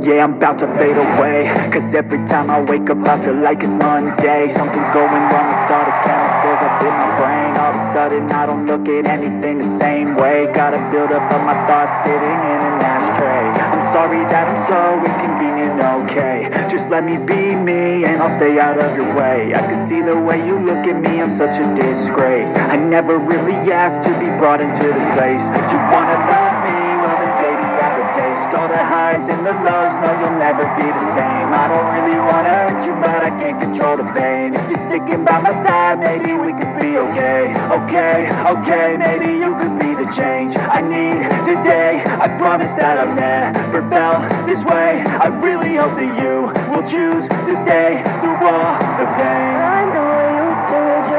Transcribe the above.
yeah, I'm about to fade away. Cause every time I wake up I feel like it's Monday. Something's going wrong with all the chemicals up in my brain. All of a sudden I don't look at anything the same way. Gotta build up of my thoughts sitting in an ashtray. I'm sorry that I'm so inconvenient, okay. Just let me be me and I'll stay out of your way. I can see the way you look at me, I'm such a disgrace. I never really asked to be brought into this place. You wanna love me? Well then baby I have a taste. All the highs and the lows, no you'll never be the same. I don't really wanna hurt you but I can't control the pain. If you're sticking by my side, maybe we could be okay. Okay, maybe you could be the change I need today. I promise that I've never felt this way. I really hope that you will choose to stay through all the pain. I know you told your